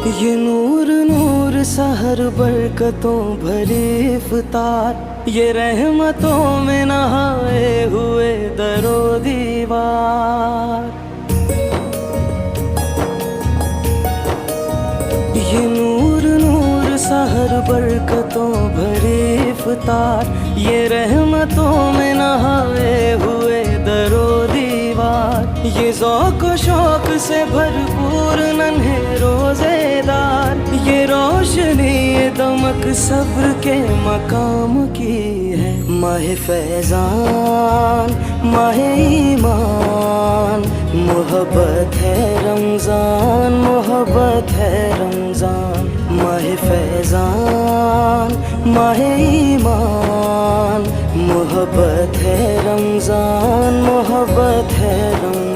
ये नूर नूर सहर बरकतों भरी इफ्तार, ये रहमतों में नहाए हुए दरो दीवार। ये नूर नूर सहर बरकतों भरी इफ्तार, ये रहमतों में नहाए हुए दरो दीवार। ये ज़ौक़ शौक़ से भरपूर नन्हे रोज़ेदार, ये रोशनी ये दमक सब्र के मकाम की है। माह फैज़ान माह ईमान, मोहब्बत है रमज़ान, मोहब्बत है रमज़ान। माह फैज़ान माह ईमान, मोहब्बत है रमज़ान, मोहब्बत है रमज़ान।